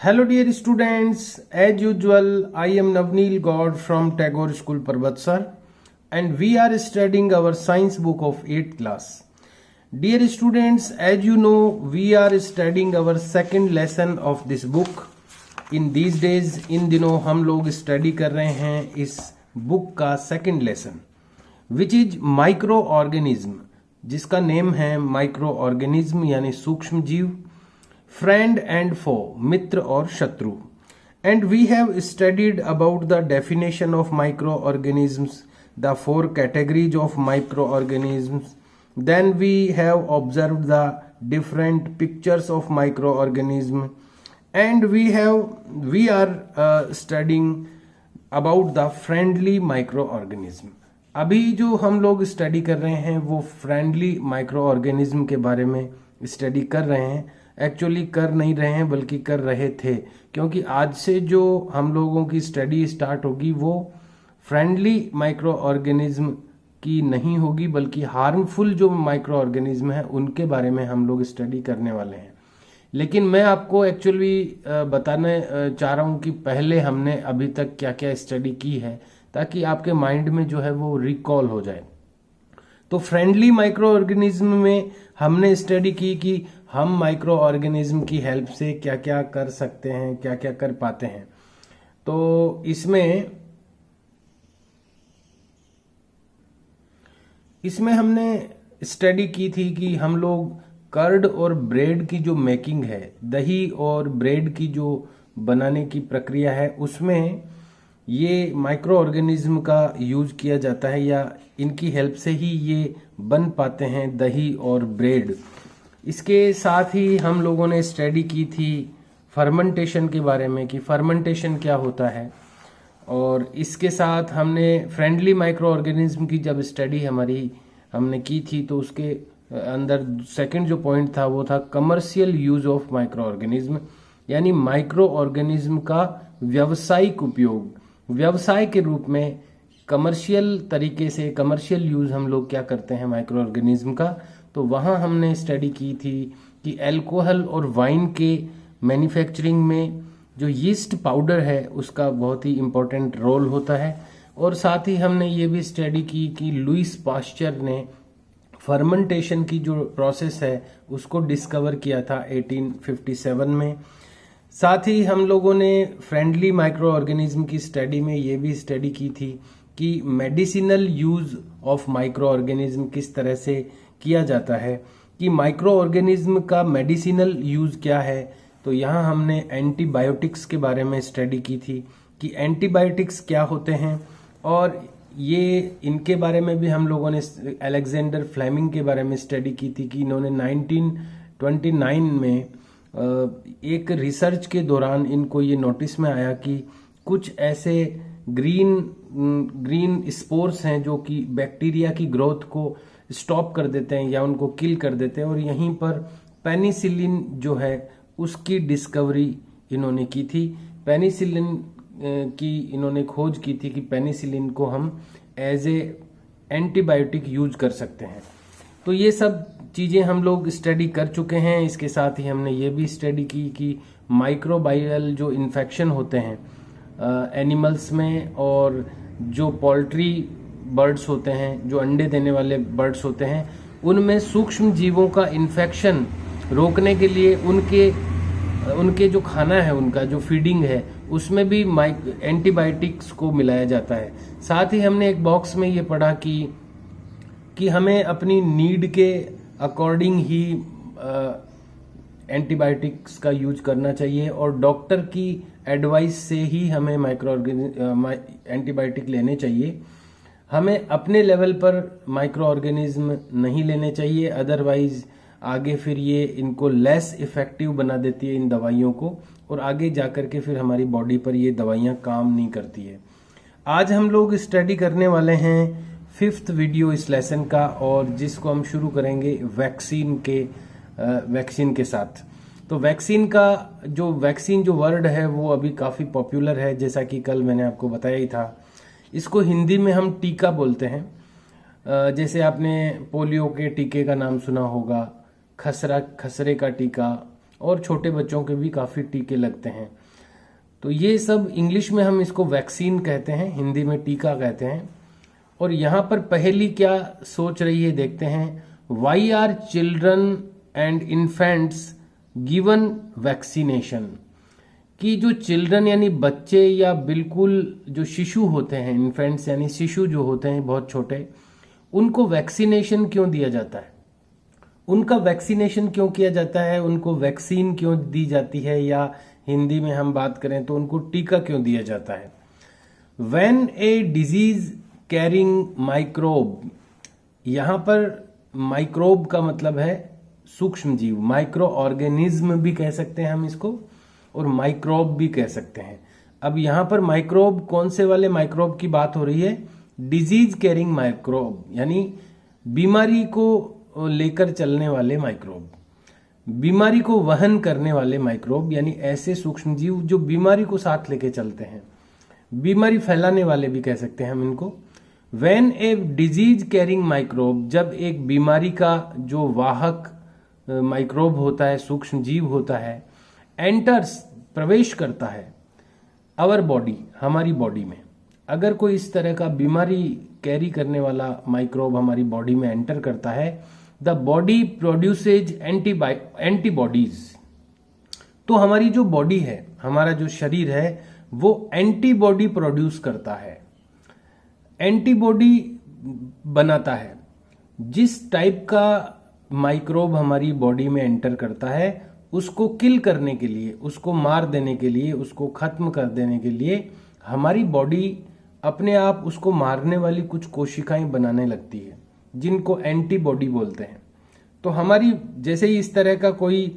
Hello dear students, as usual I am Navneel God from Tagore School Parvatsar and we are studying our science book of 8th class. Dear students, as you know we are studying our second lesson of this book. In these days, इन दिनों हम लोग study कर रहे हैं इस book का second lesson which is microorganism, जिसका name है माइक्रो ऑर्गेनिज्म यानी सूक्ष्म जीव, फ्रेंड एंड फो मित्र और शत्रु. And we have studied about the definition of microorganisms, the 4 categories of microorganisms. Then we have observed the different pictures of microorganism and we are studying about the friendly microorganism. अभी जो हम लोग study कर रहे हैं वो friendly micro organism के बारे में स्टडी कर रहे हैं. एक्चुअली कर नहीं रहे हैं बल्कि कर रहे थे, क्योंकि आज से जो हम लोगों की स्टडी स्टार्ट होगी वो फ्रेंडली माइक्रो ऑर्गेनिज्म की नहीं होगी बल्कि हार्मफुल जो माइक्रो ऑर्गेनिज्म है उनके बारे में हम लोग स्टडी करने वाले हैं. लेकिन मैं आपको एक्चुअली बताने चाह रहा हूँ कि पहले हमने अभी तक क्या क्या स्टडी की है, ताकि आपके माइंड में जो है वो रिकॉल हो जाए. तो फ्रेंडली माइक्रो ऑर्गेनिज्म में हमने स्टडी की कि हम माइक्रो ऑर्गेनिज्म की हेल्प से क्या क्या कर सकते हैं, क्या क्या कर पाते हैं. तो इसमें हमने स्टडी की थी कि हम लोग कर्ड और ब्रेड की जो मेकिंग है, दही और ब्रेड की जो बनाने की प्रक्रिया है, उसमें ये माइक्रो ऑर्गेनिज्म का यूज किया जाता है या इनकी हेल्प से ही ये बन पाते हैं दही और ब्रेड. इसके साथ ही हम लोगों ने स्टडी की थी फर्मेंटेशन के बारे में कि फर्मेंटेशन क्या होता है. और इसके साथ हमने फ्रेंडली माइक्रो ऑर्गेनिज्म की जब स्टडी हमने की थी तो उसके अंदर सेकंड जो पॉइंट था वो था commercial use of microorganism, यानी माइक्रो ऑर्गेनिज्म का व्यावसायिक उपयोग, व्यवसाय के रूप में कमर्शियल तरीके से कमर्शियल यूज हम लोग क्या करते हैं माइक्रो ऑर्गेनिज्म का. तो वहां हमने स्टडी की थी कि अल्कोहल और वाइन के मैन्युफैक्चरिंग में जो यीस्ट पाउडर है उसका बहुत ही इंपॉर्टेंट रोल होता है. और साथ ही हमने ये भी स्टडी की कि लुईस पास्चर ने फर्मेंटेशन की जो प्रोसेस है उसको डिस्कवर किया था 1857 में. साथ ही हम लोगों ने फ्रेंडली माइक्रो ऑर्गेनिज्म की स्टडी में ये भी स्टडी की थी कि medicinal use of micro organism किस तरह से किया जाता है, कि माइक्रो ऑर्गेनिज्म का मेडिसिनल यूज क्या है. तो यहाँ हमने एंटीबायोटिक्स के बारे में स्टडी की थी कि एंटीबायोटिक्स क्या होते हैं, और ये इनके बारे में भी हम लोगों ने अलेक्जेंडर फ्लेमिंग के बारे में स्टडी की थी कि इन्होंने 1929 में एक रिसर्च के दौरान इनको ये नोटिस में आया कि कुछ ऐसे ग्रीन स्पोर्स हैं जो कि बैक्टीरिया की ग्रोथ को स्टॉप कर देते हैं या उनको किल कर देते हैं, और यहीं पर पेनिसिलिन जो है उसकी डिस्कवरी इन्होंने की थी. पेनिसिलिन की इन्होंने खोज की थी कि पेनिसिलिन को हम एज ए एंटीबायोटिक यूज कर सकते हैं. तो ये सब चीज़ें हम लोग स्टडी कर चुके हैं. इसके साथ ही हमने ये भी स्टडी की कि माइक्रोबायल जो इन्फेक्शन होते हैं एनिमल्स में, और जो पोल्ट्री बर्ड्स होते हैं, जो अंडे देने वाले बर्ड्स होते हैं, उनमें सूक्ष्म जीवों का इन्फेक्शन रोकने के लिए उनके जो खाना है, उनका जो फीडिंग है, उसमें भी एंटीबायोटिक्स को मिलाया जाता है. साथ ही हमने एक बॉक्स में ये पढ़ा कि हमें अपनी नीड के अकॉर्डिंग ही एंटीबायोटिक्स का यूज करना चाहिए, और डॉक्टर की एडवाइस से ही हमें एंटीबायोटिक लेने चाहिए. हमें अपने लेवल पर माइक्रो ऑर्गेनिज्म नहीं लेने चाहिए, अदरवाइज आगे फिर ये इनको लेस इफेक्टिव बना देती है इन दवाइयों को, और आगे जाकर के फिर हमारी बॉडी पर ये दवाइयाँ काम नहीं करती है. आज हम लोग स्टडी करने वाले हैं 5th वीडियो इस लेसन का, और जिसको हम शुरू करेंगे वैक्सीन के साथ. तो वैक्सीन जो वर्ड है वो अभी काफ़ी पॉपुलर है, जैसा कि कल मैंने आपको बताया ही था. इसको हिंदी में हम टीका बोलते हैं. जैसे आपने पोलियो के टीके का नाम सुना होगा, खसरे का टीका, और छोटे बच्चों के भी काफ़ी टीके लगते हैं। तो ये सब इंग्लिश में हम इसको वैक्सीन कहते हैं, हिंदी में टीका कहते हैं। और यहाँ पर पहेली क्या सोच रही है देखते हैं। Why are children and infants given vaccination, कि जो चिल्ड्रन यानी बच्चे या बिल्कुल जो शिशु होते हैं, इन्फेंट्स यानी शिशु जो होते हैं बहुत छोटे, उनको वैक्सीनेशन क्यों दिया जाता है, उनका वैक्सीनेशन क्यों किया जाता है, उनको वैक्सीन क्यों दी जाती है, या हिंदी में हम बात करें तो उनको टीका क्यों दिया जाता है। When a disease carrying microbe, यहां पर माइक्रोब का मतलब है सूक्ष्म जीव, माइक्रो ऑर्गेनिज्म भी कह सकते हैं हम इसको, और माइक्रोब भी कह सकते हैं। अब यहां पर माइक्रोब कौन से वाले माइक्रोब की बात हो रही है, डिजीज कैरिंग माइक्रोब, यानी बीमारी को लेकर चलने वाले माइक्रोब, बीमारी को वहन करने वाले माइक्रोब, यानी ऐसे सूक्ष्म जीव जो बीमारी को साथ लेके चलते हैं, बीमारी फैलाने वाले भी कह सकते हैं हम इनको। When a disease carrying microbe, जब एक बीमारी का जो वाहक माइक्रोब होता है, सूक्ष्म जीव होता है, एंटर्स प्रवेश करता है अवर बॉडी, हमारी बॉडी में, अगर कोई इस तरह का बीमारी कैरी करने वाला माइक्रोब हमारी बॉडी में एंटर करता है, द बॉडी प्रोड्यूसेज एंटीबॉडीज, तो हमारी जो बॉडी है, हमारा जो शरीर है, वो एंटीबॉडी प्रोड्यूस करता है, एंटीबॉडी बनाता है। जिस टाइप का माइक्रोब हमारी बॉडी में एंटर करता है, उसको किल करने के लिए, उसको मार देने के लिए, उसको खत्म कर देने के लिए हमारी बॉडी अपने आप उसको मारने वाली कुछ कोशिकाएं बनाने लगती है, जिनको एंटीबॉडी बोलते हैं। तो हमारी जैसे ही इस तरह का कोई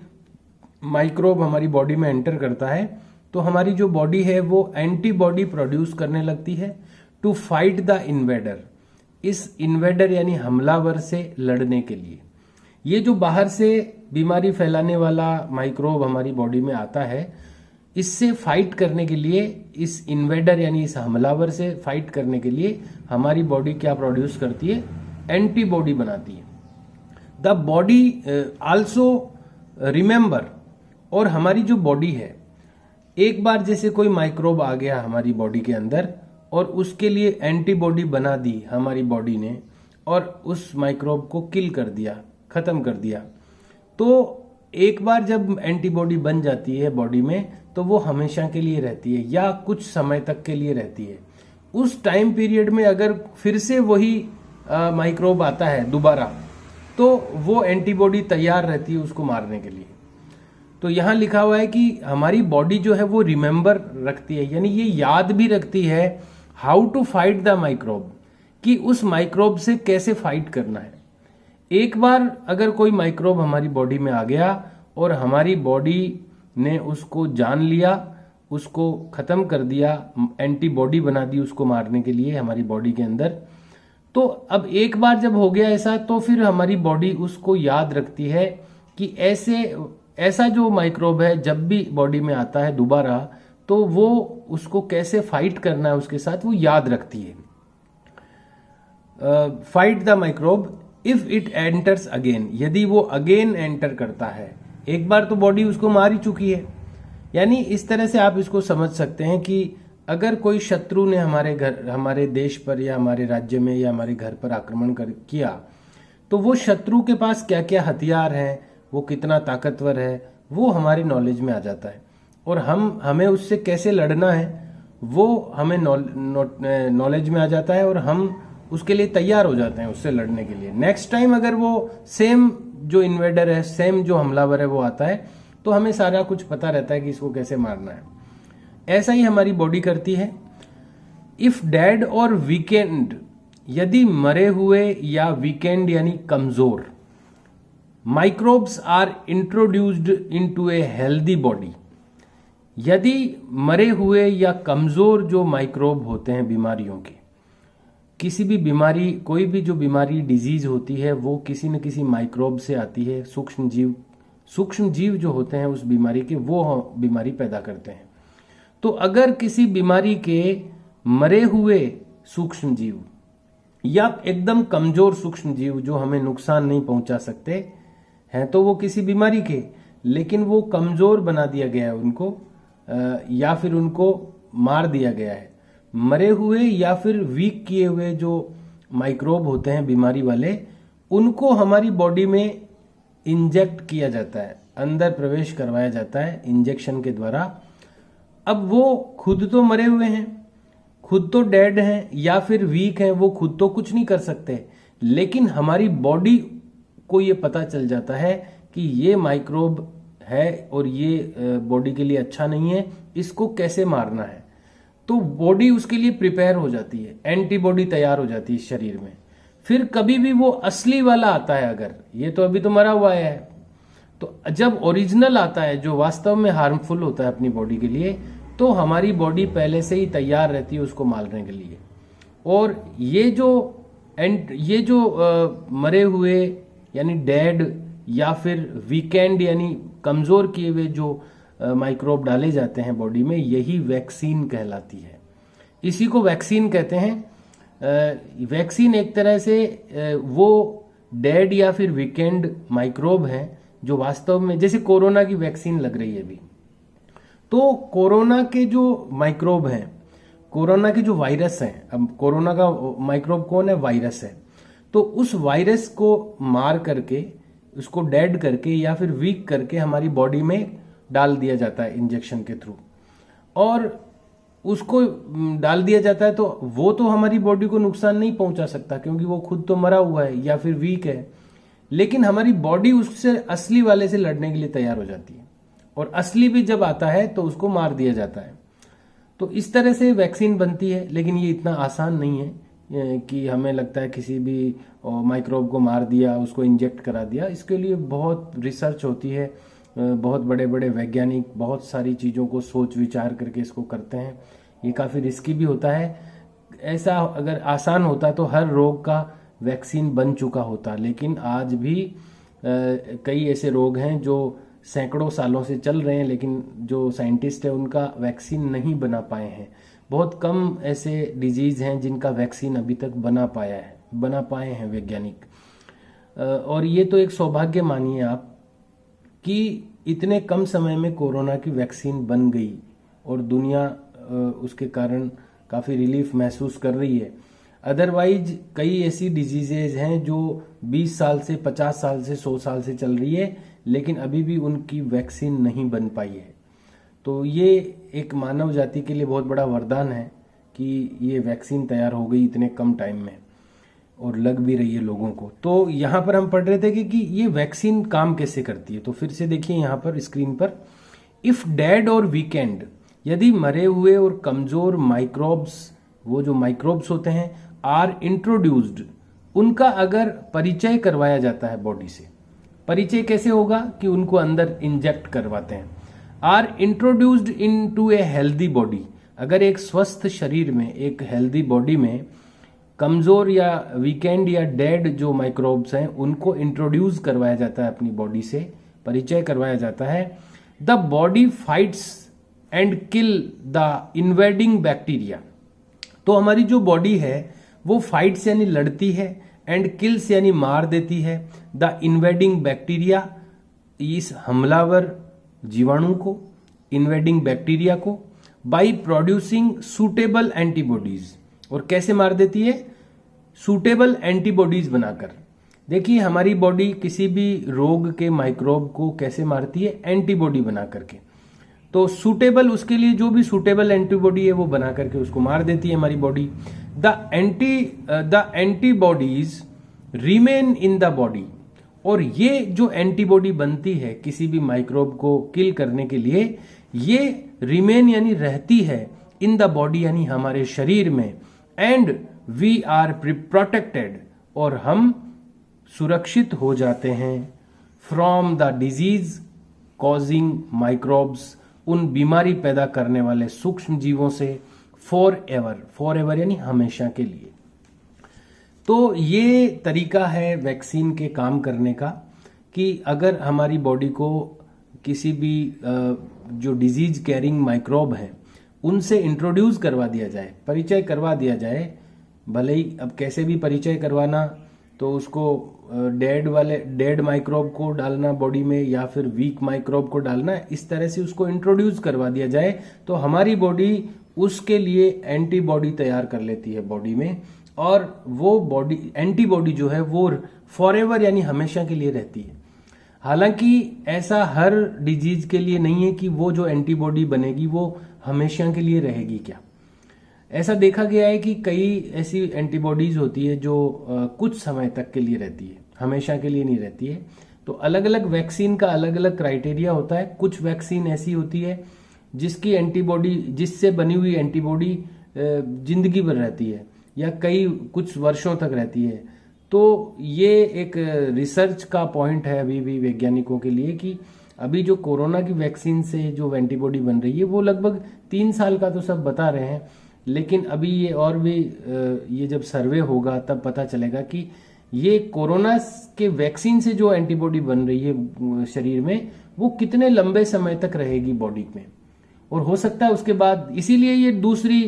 माइक्रोब हमारी बॉडी में एंटर करता है, तो हमारी जो बॉडी है वो एंटीबॉडी प्रोड्यूस करने लगती है टू फाइट द इन्वेडर, इस इन्वेडर यानी हमलावर से लड़ने के लिए। ये जो बाहर से बीमारी फैलाने वाला माइक्रोब हमारी बॉडी में आता है, इससे फाइट करने के लिए, इस इन्वेडर यानी इस हमलावर से फाइट करने के लिए हमारी बॉडी क्या प्रोड्यूस करती है, एंटीबॉडी बनाती है। द बॉडी आल्सो रिमेंबर, और हमारी जो बॉडी है, एक बार जैसे कोई माइक्रोब आ गया हमारी बॉडी के अंदर और उसके लिए एंटीबॉडी बना दी हमारी बॉडी ने, और उस माइक्रोब को किल कर दिया, खत्म कर दिया, तो एक बार जब एंटीबॉडी बन जाती है बॉडी में, तो वो हमेशा के लिए रहती है या कुछ समय तक के लिए रहती है। उस टाइम पीरियड में अगर फिर से वही माइक्रोब आता है दोबारा, तो वो एंटीबॉडी तैयार रहती है उसको मारने के लिए। तो यहां लिखा हुआ है कि हमारी बॉडी जो है वो रिमेंबर रखती है, यानी ये याद भी रखती है how to fight the microbe, कि उस माइक्रोब से कैसे फाइट करना है। एक बार अगर कोई माइक्रोब हमारी बॉडी में आ गया और हमारी बॉडी ने उसको जान लिया, उसको खत्म कर दिया, एंटीबॉडी बना दी उसको मारने के लिए हमारी बॉडी के अंदर, तो अब एक बार जब हो गया ऐसा, तो फिर हमारी बॉडी उसको याद रखती है कि ऐसा जो माइक्रोब है जब भी बॉडी में आता है दोबारा, तो वो उसको कैसे फाइट करना है उसके साथ वो याद रखती है। Fight the microbe if it enters again, यदि वो अगेन एंटर करता है, एक बार तो बॉडी उसको मार ही चुकी है। यानी इस तरह से आप इसको समझ सकते हैं कि अगर कोई शत्रु ने हमारे देश पर या हमारे राज्य में या हमारे घर पर आक्रमण किया, तो वो शत्रु के पास क्या क्या हथियार हैं, वो कितना ताकतवर है, वो हमारी नॉलेज में आ जाता है, और हमें उससे कैसे लड़ना है वो हमें नॉलेज में आ जाता है, और हम उसके लिए तैयार हो जाते हैं उससे लड़ने के लिए। नेक्स्ट टाइम अगर वो सेम जो इन्वेडर है, सेम जो हमलावर है वो आता है, तो हमें सारा कुछ पता रहता है कि इसको कैसे मारना है। ऐसा ही हमारी बॉडी करती है। इफ डेड और वीकेंड, यदि मरे हुए या वीकेंड यानी कमजोर, microbes are introduced into a healthy body, यदि मरे हुए या कमजोर जो माइक्रोब होते हैं बीमारियों के, किसी भी बीमारी, कोई भी जो बीमारी डिजीज होती है वो किसी न किसी माइक्रोब से आती है। सूक्ष्म जीव जो होते हैं उस बीमारी के, वो बीमारी पैदा करते हैं। तो अगर किसी बीमारी के मरे हुए सूक्ष्म जीव या एकदम कमजोर सूक्ष्म जीव जो हमें नुकसान नहीं पहुंचा सकते हैं, तो वो किसी बीमारी के, लेकिन वो कमजोर बना दिया गया है उनको, या फिर उनको मार दिया गया है। मरे हुए या फिर वीक किए हुए जो माइक्रोब होते हैं बीमारी वाले, उनको हमारी बॉडी में इंजेक्ट किया जाता है, अंदर प्रवेश करवाया जाता है इंजेक्शन के द्वारा। अब वो खुद तो मरे हुए हैं, खुद तो डेड हैं या फिर वीक हैं, वो खुद तो कुछ नहीं कर सकते, लेकिन हमारी बॉडी को ये पता चल जाता है कि ये माइक्रोब है और ये बॉडी के लिए अच्छा नहीं है, इसको कैसे मारना है। तो बॉडी उसके लिए प्रिपेयर हो जाती है, एंटीबॉडी तैयार हो जाती है शरीर में। फिर कभी भी वो असली वाला आता है, अगर ये तो अभी तो मरा हुआ है, तो जब ओरिजिनल आता है जो वास्तव में हार्मफुल होता है अपनी बॉडी के लिए, तो हमारी बॉडी पहले से ही तैयार रहती है उसको मारने के लिए। और ये जो मरे हुए यानी डेड या फिर वीकेंड यानी कमजोर किए हुए जो माइक्रोब डाले जाते हैं बॉडी में, यही वैक्सीन कहलाती है। इसी को वैक्सीन कहते हैं। वैक्सीन एक तरह से वो डेड या फिर वीकेंड माइक्रोब हैं जो वास्तव में, जैसे कोरोना की वैक्सीन लग रही है अभी, तो कोरोना के जो माइक्रोब हैं, कोरोना के जो वायरस हैं, अब कोरोना का माइक्रोब कौन है? वायरस है। तो उस वायरस को मार करके, उसको डेड करके या फिर वीक करके हमारी बॉडी में डाल दिया जाता है इंजेक्शन के थ्रू, और उसको डाल दिया जाता है। तो वो तो हमारी बॉडी को नुकसान नहीं पहुंचा सकता क्योंकि वो खुद तो मरा हुआ है या फिर वीक है, लेकिन हमारी बॉडी उससे असली वाले से लड़ने के लिए तैयार हो जाती है, और असली भी जब आता है तो उसको मार दिया जाता है। तो इस तरह से वैक्सीन बनती है, लेकिन ये इतना आसान नहीं है कि हमें लगता है किसी भी माइक्रोब को मार दिया, उसको इंजेक्ट करा दिया। इसके लिए बहुत रिसर्च होती है, बहुत बड़े बड़े वैज्ञानिक बहुत सारी चीज़ों को सोच विचार करके इसको करते हैं। ये काफ़ी रिस्की भी होता है। ऐसा अगर आसान होता तो हर रोग का वैक्सीन बन चुका होता, लेकिन आज भी कई ऐसे रोग हैं जो सैकड़ों सालों से चल रहे हैं, लेकिन जो साइंटिस्ट है उनका वैक्सीन नहीं बना पाए हैं। बहुत कम ऐसे डिजीज हैं जिनका वैक्सीन अभी तक बना पाए हैं वैज्ञानिक। और ये तो एक सौभाग्य मानिए आप कि इतने कम समय में कोरोना की वैक्सीन बन गई और दुनिया उसके कारण काफ़ी रिलीफ महसूस कर रही है। अदरवाइज कई ऐसी डिजीजेज हैं जो 20 साल से 50 साल से 100 साल से चल रही है, लेकिन अभी भी उनकी वैक्सीन नहीं बन पाई है। तो ये एक मानव जाति के लिए बहुत बड़ा वरदान है कि ये वैक्सीन तैयार हो गई इतने कम टाइम में, और लग भी रही है लोगों को। तो यहाँ पर हम पढ़ रहे थे कि ये वैक्सीन काम कैसे करती है। तो फिर से देखिए यहाँ पर स्क्रीन पर, इफ डेड और वीकेंड, यदि मरे हुए और कमजोर माइक्रोब्स, वो जो माइक्रोब्स होते हैं, आर इंट्रोड्यूस्ड, उनका अगर परिचय करवाया जाता है बॉडी से। परिचय कैसे होगा? कि उनको अंदर इंजेक्ट करवाते हैं। Are introduced into a healthy body, अगर एक स्वस्थ शरीर में, एक हेल्दी बॉडी में कमजोर या वीकेंड या डेड जो माइक्रोब्स हैं उनको इंट्रोड्यूस करवाया जाता है अपनी बॉडी से, परिचय करवाया जाता है। The body fights and kill the invading bacteria, तो हमारी जो बॉडी है वो फाइट्स यानी लड़ती है, एंड किल्स यानी मार देती है द इन्वेडिंग बैक्टीरिया, इस हमलावर जीवाणु को, इन्वेडिंग बैक्टीरिया को, बाई प्रोड्यूसिंग सुटेबल एंटीबॉडीज। और कैसे मार देती है? सूटेबल एंटीबॉडीज बनाकर। देखिए हमारी बॉडी किसी भी रोग के माइक्रोब को कैसे मारती है? एंटीबॉडी बना करके। तो सूटेबल, उसके लिए जो भी सूटेबल एंटीबॉडी है वो बना करके उसको मार देती है हमारी body. The antibodies remain in the body, और ये जो एंटीबॉडी बनती है किसी भी माइक्रोब को किल करने के लिए, ये रिमेन यानी रहती है इन द बॉडी यानी हमारे शरीर में, एंड वी आर प्रोटेक्टेड, और हम सुरक्षित हो जाते हैं from the disease causing microbes, उन बीमारी पैदा करने वाले सूक्ष्म जीवों से, फॉर एवर यानी हमेशा के लिए। तो ये तरीका है वैक्सीन के काम करने का कि अगर हमारी बॉडी को किसी भी जो डिजीज कैरिंग माइक्रोब है उनसे इंट्रोड्यूस करवा दिया जाए, परिचय करवा दिया जाए, भले ही अब कैसे भी परिचय करवाना तो उसको डेड माइक्रोब को डालना बॉडी में या फिर वीक माइक्रोब को डालना, इस तरह से उसको इंट्रोड्यूस करवा दिया जाए तो हमारी बॉडी उसके लिए एंटीबॉडी तैयार कर लेती है बॉडी में, और वो बॉडी एंटीबॉडी जो है वो फॉरएवर यानी हमेशा के लिए रहती है। हालांकि ऐसा हर डिजीज के लिए नहीं है कि वो जो एंटीबॉडी बनेगी वो हमेशा के लिए रहेगी। क्या ऐसा देखा गया है कि कई ऐसी एंटीबॉडीज होती है जो कुछ समय तक के लिए रहती है, हमेशा के लिए नहीं रहती है। तो अलग अलग वैक्सीन का अलग अलग क्राइटेरिया होता है। कुछ वैक्सीन ऐसी होती है जिसकी एंटीबॉडी, जिससे बनी हुई एंटीबॉडी जिंदगी भर रहती है या कुछ वर्षों तक रहती है। तो ये एक रिसर्च का पॉइंट है अभी भी वैज्ञानिकों के लिए कि अभी जो कोरोना की वैक्सीन से जो एंटीबॉडी बन रही है वो लगभग 3 साल का तो सब बता रहे हैं, लेकिन अभी ये और भी ये जब सर्वे होगा तब पता चलेगा कि ये कोरोना के वैक्सीन से जो एंटीबॉडी बन रही है शरीर में वो कितने लंबे समय तक रहेगी बॉडी में, और हो सकता है उसके बाद, इसीलिए ये दूसरी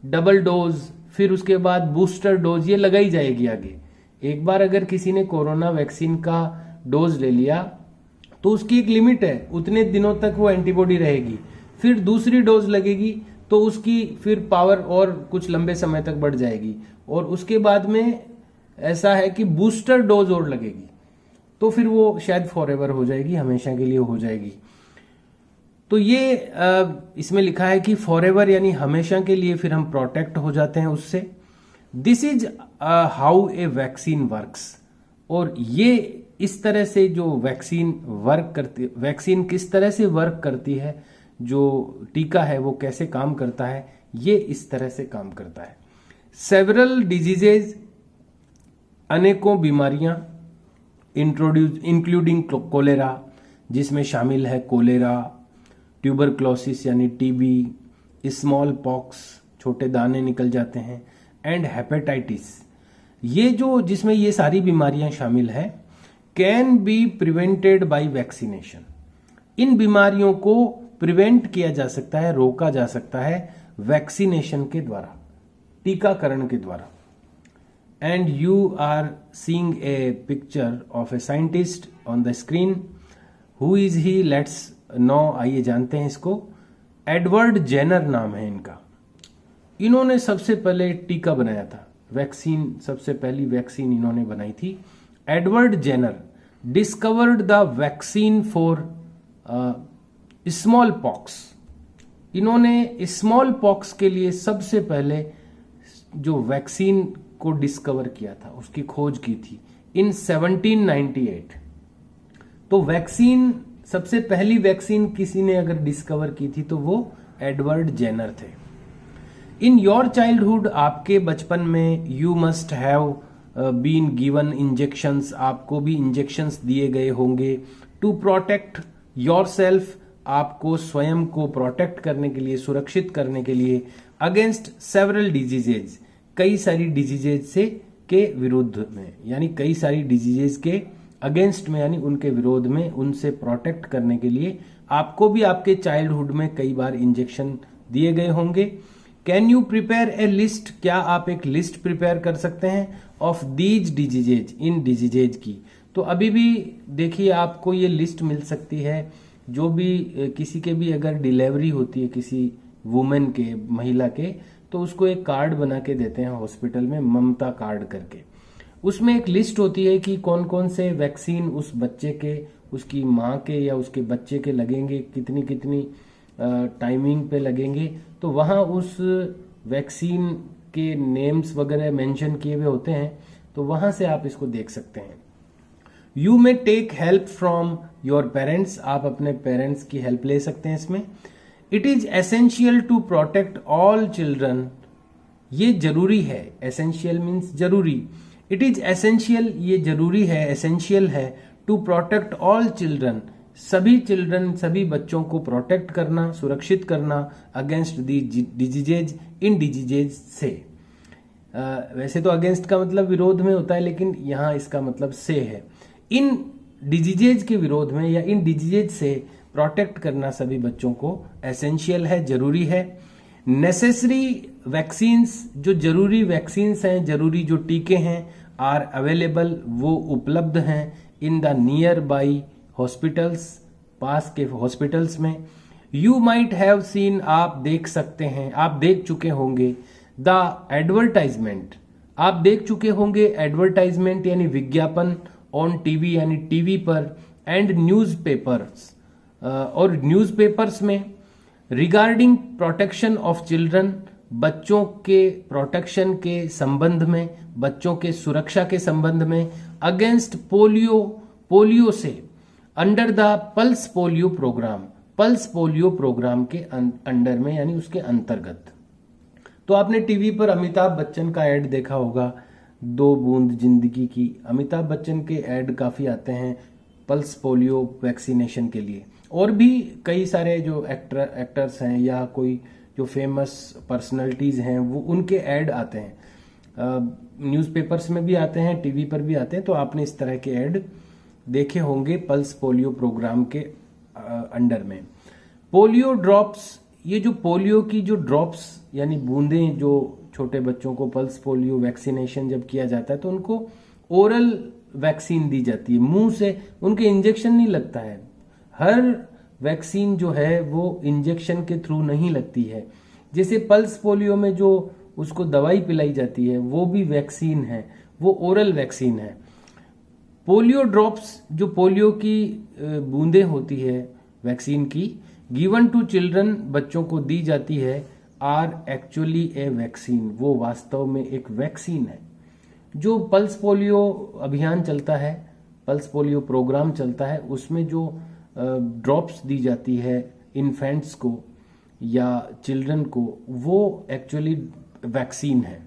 डबल डोज फिर उसके बाद बूस्टर डोज ये लगाई जाएगी आगे। एक बार अगर किसी ने कोरोना वैक्सीन का डोज ले लिया तो उसकी एक लिमिट है, उतने दिनों तक वो एंटीबॉडी रहेगी, फिर दूसरी डोज लगेगी तो उसकी फिर पावर और कुछ लंबे समय तक बढ़ जाएगी, और उसके बाद में ऐसा है कि बूस्टर डोज और लगेगी तो फिर वो शायद फॉरएवर हो जाएगी, हमेशा के लिए हो जाएगी। तो ये इसमें लिखा है कि फॉरएवर यानी हमेशा के लिए फिर हम प्रोटेक्ट हो जाते हैं उससे। This is how a vaccine works. और ये इस तरह से जो वैक्सीन वर्क करती, वैक्सीन किस तरह से वर्क करती है, जो टीका है वो कैसे काम करता है, ये इस तरह से काम करता है। सेवरल डिजीजेज, अनेकों बीमारियां, इंक्लूडिंग कोलेरा, जिसमें शामिल है कोलेरा, ट्यूबरक्लोसिस यानी टीबी, स्मॉल पॉक्स, छोटे दाने निकल जाते हैं, एंड हेपेटाइटिस, ये जो जिसमें ये सारी बीमारियां शामिल है, can be prevented by vaccination. इन बीमारियों को प्रिवेंट किया जा सकता है, रोका जा सकता है वैक्सीनेशन के द्वारा, टीकाकरण के द्वारा। And you are seeing a picture of a scientist on the screen. Who is he? Let's know, आइए जानते हैं इसको। एडवर्ड जेनर नाम है इनका। इन्होंने सबसे पहले टीका बनाया था, वैक्सीन, सबसे पहली वैक्सीन इन्होंने बनाई थी। Edward Jenner discovered the vaccine for smallpox. इन्होंने स्मॉल पॉक्स के लिए सबसे पहले जो वैक्सीन को डिस्कवर किया था, उसकी खोज की थी इन 1798। तो वैक्सीन, सबसे पहली वैक्सीन किसी ने अगर डिस्कवर की थी तो वो एडवर्ड जेनर थे। इन योर चाइल्डहुड, आपके बचपन में, you must have been given injections, आपको भी इंजेक्शंस दिए गए होंगे, टू प्रोटेक्ट योर सेल्फ, आपको स्वयं को प्रोटेक्ट करने के लिए, सुरक्षित करने के लिए, अगेंस्ट सेवरल डिजीजेज, कई सारी डिजीजेज से के विरुद्ध में, यानी कई सारी डिजीजेज के अगेंस्ट में, यानी उनके विरोध में, उनसे प्रोटेक्ट करने के लिए आपको भी आपके चाइल्डहुड में कई बार इंजेक्शन दिए गए होंगे। Can you prepare a list, क्या आप एक लिस्ट प्रिपेयर कर सकते हैं ऑफ दीज डिजीजेज, इन डिजीजेज की। तो अभी भी देखिए आपको ये लिस्ट मिल सकती है, जो भी किसी के भी अगर डिलीवरी होती है किसी वुमेन के, महिला के, तो उसको एक कार्ड बना के देते हैं हॉस्पिटल में, ममता कार्ड करके। उसमें एक लिस्ट होती है कि कौन कौन से वैक्सीन उस बच्चे के, उसकी माँ के या उसके बच्चे के लगेंगे, कितनी कितनी टाइमिंग पे लगेंगे। तो वहाँ उस वैक्सीन के नेम्स वगैरह मेंशन किए हुए होते हैं, तो वहाँ से आप इसको देख सकते हैं। You may take help from your parents, आप अपने पेरेंट्स की हेल्प ले सकते हैं इसमें। It is essential to protect all children, ये जरूरी है, एसेंशियल मीन्स जरूरी। इट इज एसेंशियल, ये जरूरी है, एसेंशियल है, टू प्रोटेक्ट ऑल चिल्ड्रन, सभी चिल्ड्रन, सभी बच्चों को प्रोटेक्ट करना, सुरक्षित करना, अगेंस्ट दी डिजीजेज, इन डिजीजेज से। वैसे तो अगेंस्ट का मतलब विरोध में होता है, लेकिन यहाँ इसका मतलब से है। इन डिजीजेज के विरोध में या इन डिजीजेज से प्रोटेक्ट करना सभी बच्चों को एसेंशियल है, जरूरी है। नेसेसरी वैक्सीन्स, जो जरूरी वैक्सीन्स हैं, जरूरी जो टीके हैं, आर अवेलेबल, वो उपलब्ध हैं in the nearby hospitals, पास के हॉस्पिटल्स में। यू माइट हैव सीन, आप देख सकते हैं, आप देख चुके होंगे। द एडवर्टाइजमेंट, आप देख चुके होंगे एडवर्टाइजमेंट यानी विज्ञापन, ऑन टीवी यानी टीवी पर, एंड न्यूज़पेपर्स, और न्यूज़पेपर्स में, रिगार्डिंग प्रोटेक्शन ऑफ चिल्ड्रन, बच्चों के प्रोटेक्शन के संबंध में, बच्चों के सुरक्षा के संबंध में, अगेंस्ट पोलियो, पोलियो से, under the pulse polio programme, pulse polio programme के अंडर में यानी उसके अंतर्गत। तो आपने टीवी पर अमिताभ बच्चन का ऐड देखा होगा, 2 बूंद जिंदगी की। अमिताभ बच्चन के ऐड काफी आते हैं पल्स पोलियो वैक्सीनेशन के लिए, और भी कई सारे जो एक्टर्स हैं या कोई जो फेमस पर्सनालिटीज हैं वो उनके ऐड आते हैं, न्यूज़पेपर्स में भी आते हैं, टीवी पर भी आते हैं। तो आपने इस तरह के ऐड देखे होंगे पल्स पोलियो प्रोग्राम के अंडर में। पोलियो ड्रॉप्स, ये जो पोलियो की जो ड्रॉप्स यानी बूंदें जो छोटे बच्चों को पल्स पोलियो वैक्सीनेशन जब किया जाता है तो उनको ओरल वैक्सीन दी जाती है, मुंह से, उनके इंजेक्शन नहीं लगता है। हर वैक्सीन जो है वो इंजेक्शन के थ्रू नहीं लगती है। जैसे पल्स पोलियो में जो उसको दवाई पिलाई जाती है वो भी वैक्सीन है, वो ओरल वैक्सीन है। पोलियो ड्रॉप्स, जो पोलियो की बूंदें होती है वैक्सीन की, गिवन टू चिल्ड्रन, बच्चों को दी जाती है, आर एक्चुअली ए वैक्सीन, वो वास्तव में एक वैक्सीन है। जो पल्स पोलियो अभियान चलता है, पल्स पोलियो प्रोग्राम चलता है, उसमें जो ड्रॉप्स दी जाती है इन्फेंट्स को या चिल्ड्रन को, वो एक्चुअली वैक्सीन है।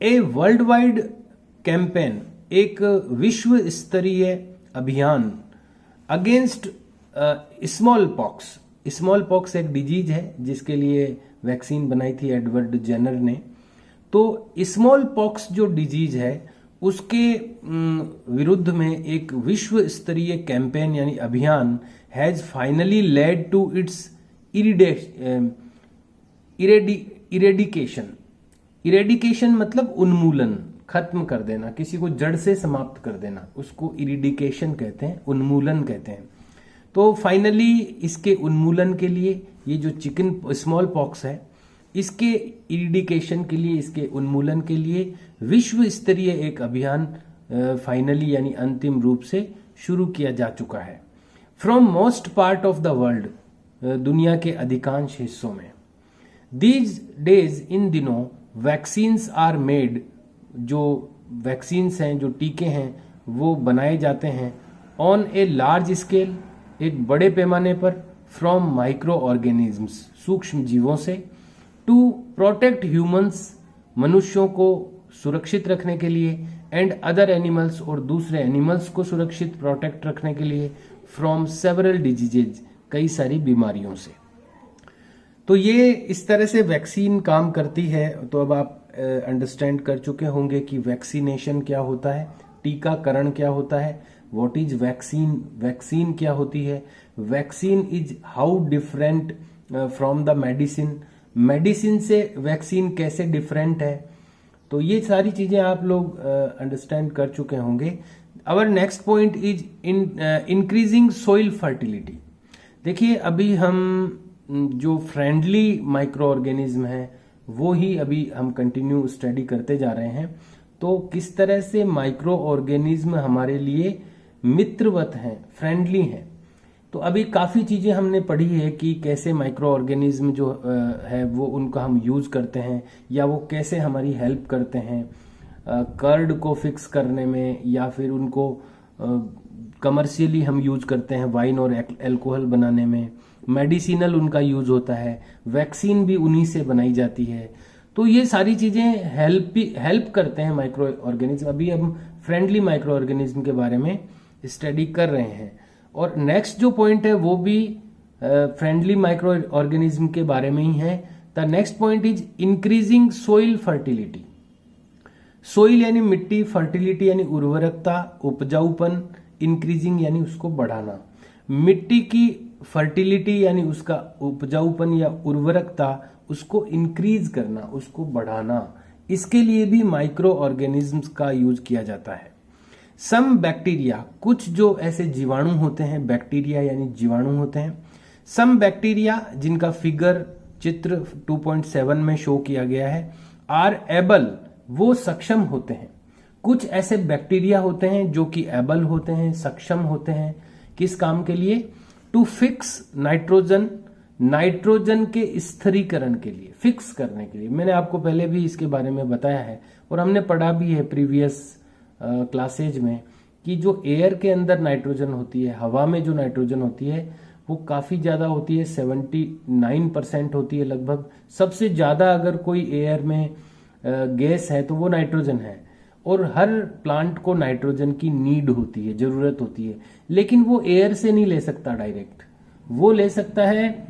ए वर्ल्ड वाइड कैंपेन, एक विश्व स्तरीय अभियान against small pox, small pox एक डिजीज है जिसके लिए वैक्सीन बनाई थी एडवर्ड जेनर ने। तो स्मॉल पॉक्स जो डिजीज है उसके विरुद्ध में एक विश्व स्तरीय कैंपेन यानी अभियान has finally led to its eradication. Eradication मतलब उन्मूलन, खत्म कर देना, किसी को जड़ से समाप्त कर देना, उसको इरेडिकेशन कहते हैं, उन्मूलन कहते हैं। तो फाइनली इसके उन्मूलन के लिए, ये जो चिकन स्मॉल पॉक्स है, इसके इरेडिकेशन के लिए, इसके उन्मूलन के लिए विश्व स्तरीय एक अभियान फाइनली यानी अंतिम रूप से शुरू किया जा चुका है। From most part of the world, दुनिया के अधिकांश हिस्सों में। दीज डेज, इन दिनों, वैक्सीन्स आर मेड, जो वैक्सीन्स हैं, जो टीके हैं, वो बनाए जाते हैं ऑन ए लार्ज स्केल, एक बड़े पैमाने पर, फ्रॉम माइक्रो ऑर्गेनिजम्स, सूक्ष्म जीवों से, टू प्रोटेक्ट ह्यूमंस, मनुष्यों को सुरक्षित रखने के लिए, एंड अदर एनिमल्स, और दूसरे एनिमल्स को सुरक्षित प्रोटेक्ट रखने के लिए, फ्रॉम सेवरल डिजीजेज, कई सारी बीमारियों से। तो ये इस तरह से वैक्सीन काम करती है। तो अब आप अंडरस्टैंड कर चुके होंगे कि वैक्सीनेशन क्या होता है, टीकाकरण क्या होता है, व्हाट इज वैक्सीन, वैक्सीन क्या होती है, vaccine is how different from the medicine, medicine से वैक्सीन कैसे डिफरेंट है। तो ये सारी चीजें आप लोग अंडरस्टैंड कर चुके होंगे। Our next point is increasing soil fertility. देखिए अभी हम जो फ्रेंडली माइक्रो ऑर्गेनिज्म है वो ही अभी हम कंटिन्यू स्टडी करते जा रहे हैं। तो किस तरह से माइक्रो ऑर्गेनिज्म हमारे लिए मित्रवत हैं, फ्रेंडली हैं। तो अभी काफी चीजें हमने पढ़ी है कि कैसे माइक्रो ऑर्गेनिज्म जो है वो उनका हम यूज करते हैं या वो कैसे हमारी हेल्प करते हैं कर्ड को फिक्स करने में, या फिर उनको कमर्शियली हम यूज करते हैं वाइन और एल्कोहल बनाने में, मेडिसिनल उनका यूज होता है, वैक्सीन भी उन्हीं से बनाई जाती है। तो ये सारी चीजें हेल्प करते हैं माइक्रो ऑर्गेनिज्म। अभी हम फ्रेंडली माइक्रो ऑर्गेनिज्म के बारे में स्टडी कर रहे हैं। और नेक्स्ट जो पॉइंट है वो भी फ्रेंडली माइक्रो ऑर्गेनिज्म के बारे में ही है। The next point is increasing soil fertility. Soil यानी मिट्टी, फर्टिलिटी यानी उर्वरकता, उपजाऊपन, इंक्रीजिंग यानी उसको बढ़ाना। मिट्टी की फर्टिलिटी यानी उसका उपजाऊपन या उर्वरकता, उसको इंक्रीज करना, उसको बढ़ाना, इसके लिए भी माइक्रो ऑर्गेनिज्म्स का यूज किया जाता है। सम बैक्टीरिया, कुछ जो ऐसे जीवाणु होते हैं, बैक्टीरिया यानी जीवाणु होते हैं। सम बैक्टीरिया जिनका फिगर चित्र 2.7 में शो किया गया है, आर एबल, वो सक्षम होते हैं। कुछ ऐसे बैक्टीरिया होते हैं जो कि एबल होते हैं, सक्षम होते हैं, किस काम के लिए? टू फिक्स नाइट्रोजन, नाइट्रोजन के स्थिरीकरण के लिए, फिक्स करने के लिए। मैंने आपको पहले भी इसके बारे में बताया है और हमने पढ़ा भी है प्रीवियस क्लासेज में कि जो एयर के अंदर नाइट्रोजन होती है, हवा में जो नाइट्रोजन होती है वो काफी ज्यादा होती है, 79% होती है लगभग। सबसे ज्यादा अगर कोई एयर में गैस है तो वो नाइट्रोजन है, और हर प्लांट को नाइट्रोजन की नीड होती है, जरूरत होती है। लेकिन वो एयर से नहीं ले सकता डायरेक्ट, वो ले सकता है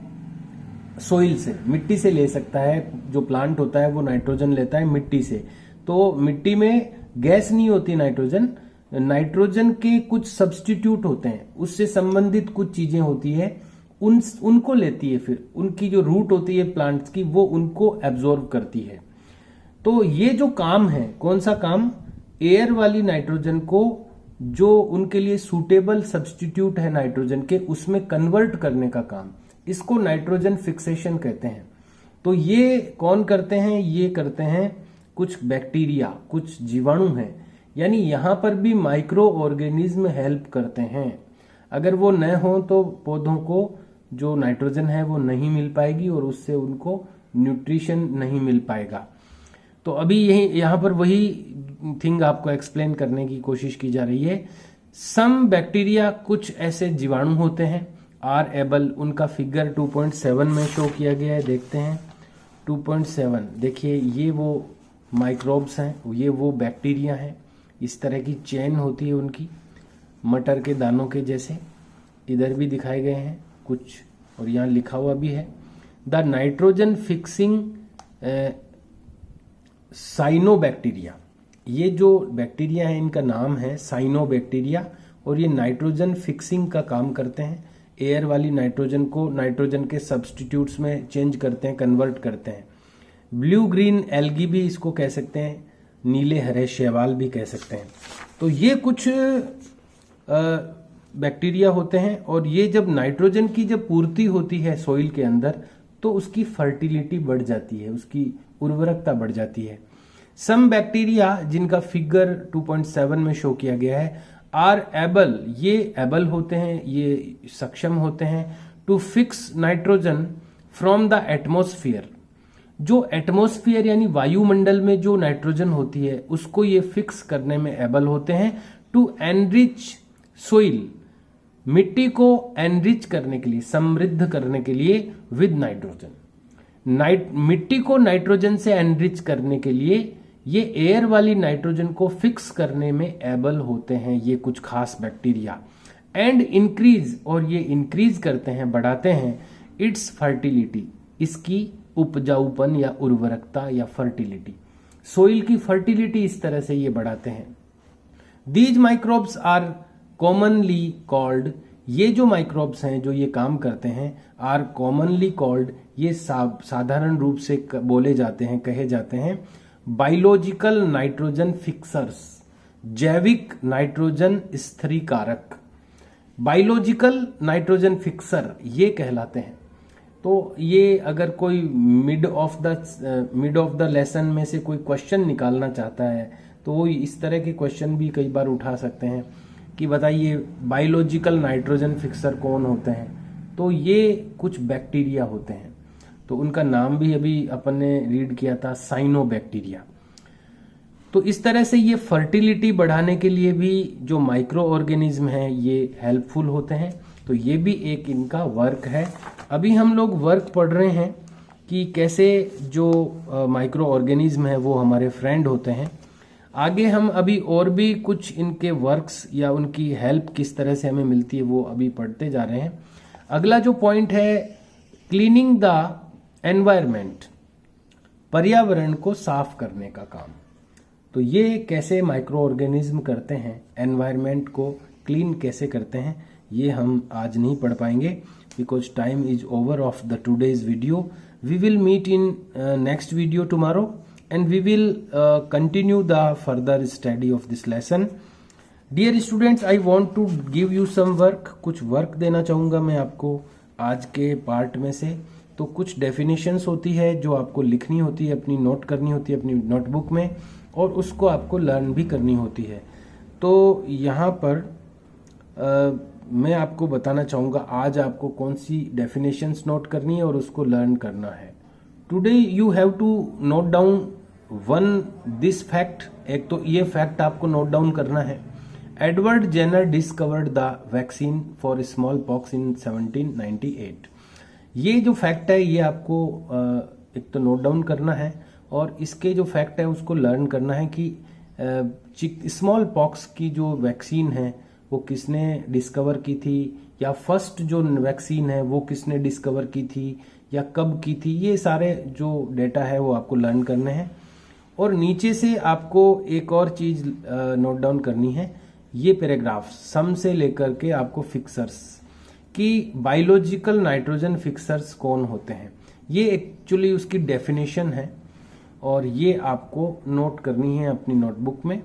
सोइल से, मिट्टी से ले सकता है। जो प्लांट होता है वो नाइट्रोजन लेता है मिट्टी से। तो मिट्टी में गैस नहीं होती नाइट्रोजन, नाइट्रोजन के कुछ सब्स्टिट्यूट होते हैं, उससे संबंधित कुछ चीजें होती है, उनको लेती है। फिर उनकी जो रूट होती है प्लांट्स की, वो उनको एब्जॉर्ब करती है। तो ये जो काम है, कौन सा काम? एयर वाली नाइट्रोजन को जो उनके लिए सूटेबल सब्स्टिट्यूट है नाइट्रोजन के, उसमें कन्वर्ट करने का काम, इसको नाइट्रोजन फिक्सेशन कहते हैं। तो ये कौन करते हैं? ये करते हैं कुछ बैक्टीरिया, कुछ जीवाणु हैं। यानी यहां पर भी माइक्रो ऑर्गेनिज्म हेल्प करते हैं। अगर वो न हो तो पौधों को जो नाइट्रोजन है वो नहीं मिल पाएगी और उससे उनको न्यूट्रिशन नहीं मिल पाएगा। तो अभी यहां पर वही थिंग आपको एक्सप्लेन करने की कोशिश की जा रही है। सम बैक्टीरिया, कुछ ऐसे जीवाणु होते हैं, आर एबल, उनका फिगर 2.7 में शो किया गया है। देखते हैं 2.7, देखिए ये वो माइक्रोब्स हैं, ये वो बैक्टीरिया हैं। इस तरह की चेन होती है उनकी, मटर के दानों के जैसे। इधर भी दिखाए गए हैं कुछ, और यहाँ लिखा हुआ भी है द नाइट्रोजन फिक्सिंग साइनोबैक्टीरिया। ये जो बैक्टीरिया है इनका नाम है साइनोबैक्टीरिया, और ये नाइट्रोजन फिक्सिंग का काम करते हैं। एयर वाली नाइट्रोजन को नाइट्रोजन के सब्स्टिट्यूट्स में चेंज करते हैं, कन्वर्ट करते हैं। ब्लू ग्रीन एल्गी भी इसको कह सकते हैं, नीले हरे शैवाल भी कह सकते हैं। तो ये कुछ बैक्टीरिया होते हैं, और ये जब नाइट्रोजन की जब पूर्ति होती है सॉइल के अंदर तो उसकी फर्टिलिटी बढ़ जाती है, उसकी उर्वरकता बढ़ जाती है। सम बैक्टीरिया जिनका फिगर 2.7 में शो किया गया है, आर एबल, ये एबल होते हैं, ये सक्षम होते हैं to fix nitrogen from the atmosphere. जो एटमोस्फियर यानी वायुमंडल में जो नाइट्रोजन होती है उसको ये फिक्स करने में एबल होते हैं। टू एनरिच सोइल, मिट्टी को एनरिच करने के लिए, समृद्ध करने के लिए विद नाइट्रोजन। मिट्टी को नाइट्रोजन से एनरिच करने के लिए ये एयर वाली नाइट्रोजन को फिक्स करने में एबल होते हैं, ये कुछ खास बैक्टीरिया। एंड इंक्रीज, और ये इंक्रीज करते हैं, बढ़ाते हैं इट्स फर्टिलिटी, इसकी उपजाऊपन या उर्वरकता या फर्टिलिटी, सोइल की फर्टिलिटी इस तरह से ये बढ़ाते हैं। These microbes are commonly called, ये जो माइक्रोब्स हैं जो ये काम करते हैं, आर कॉमनली कॉल्ड, ये साधारण रूप से बोले जाते हैं, कहे जाते हैं बायोलॉजिकल नाइट्रोजन फिक्सर्स, जैविक नाइट्रोजन स्थिरीकारक। बायोलॉजिकल नाइट्रोजन फिक्सर ये कहलाते हैं। तो ये अगर कोई मिड ऑफ द लेसन में से कोई क्वेश्चन निकालना चाहता है तो वो इस तरह के क्वेश्चन भी कई बार उठा सकते हैं कि बताइए बायोलॉजिकल नाइट्रोजन फिक्सर कौन होते हैं। तो ये कुछ बैक्टीरिया होते हैं, तो उनका नाम भी अभी अपन ने रीड किया था, साइनोबैक्टीरिया। तो इस तरह से ये फर्टिलिटी बढ़ाने के लिए भी जो माइक्रो ऑर्गेनिज्म है ये हेल्पफुल होते हैं। तो ये भी एक इनका वर्क है। अभी हम लोग वर्क पढ़ रहे हैं कि कैसे जो माइक्रो ऑर्गेनिज्म है वो हमारे फ्रेंड होते हैं। आगे हम अभी और भी कुछ इनके वर्क्स या उनकी हेल्प किस तरह से हमें मिलती है वो अभी पढ़ते जा रहे हैं। अगला जो पॉइंट है, क्लीनिंग द एनवायरमेंट, पर्यावरण को साफ करने का काम। तो ये कैसे माइक्रो ऑर्गेनिज्म करते हैं, एनवायरमेंट को क्लीन कैसे करते हैं, ये हम आज नहीं पढ़ पाएंगे because time is over of the today's video. We will meet in next video tomorrow. and we will continue the further study of this lesson. Dear students, I want to give you some work. कुछ work देना चाहूँगा मैं आपको आज के part में से। तो कुछ डेफिनेशंस होती है जो आपको लिखनी होती है, अपनी नोट करनी होती है अपनी नोटबुक में, और उसको आपको लर्न भी करनी होती है। तो यहाँ पर मैं आपको बताना चाहूँगा आज आपको कौन सी डेफिनेशंस नोट करनी है और उसको लर्न करना है। Today you have to note down one this fact. एक तो ये फैक्ट आपको नोट डाउन करना है। Edward Jenner discovered the vaccine for smallpox in 1798। ये जो फैक्ट है ये आपको एक तो नोट डाउन करना है, और इसके जो फैक्ट है उसको लर्न करना है कि स्मॉल पॉक्स की जो वैक्सीन है वो किसने डिस्कवर की थी, या फर्स्ट जो वैक्सीन है वो किसने डिस्कवर की थी, या कब की थी। ये सारे जो डेटा है वो आपको लर्न करने हैं। और नीचे से आपको एक और चीज नोट डाउन करनी है। ये पैराग्राफ सम से लेकर के आपको फिक्सर्स कि बायोलॉजिकल नाइट्रोजन फिक्सर्स कौन होते हैं, ये एक्चुअली उसकी डेफिनेशन है, और ये आपको नोट करनी है अपनी नोटबुक में,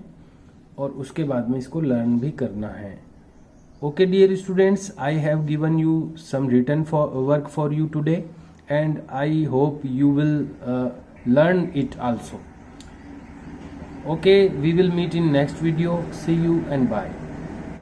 और उसके बाद में इसको लर्न भी करना है। Okay dear students, I have given you some written work for you today, and I hope you will learn it also. Okay, we will meet in next video. See you and bye.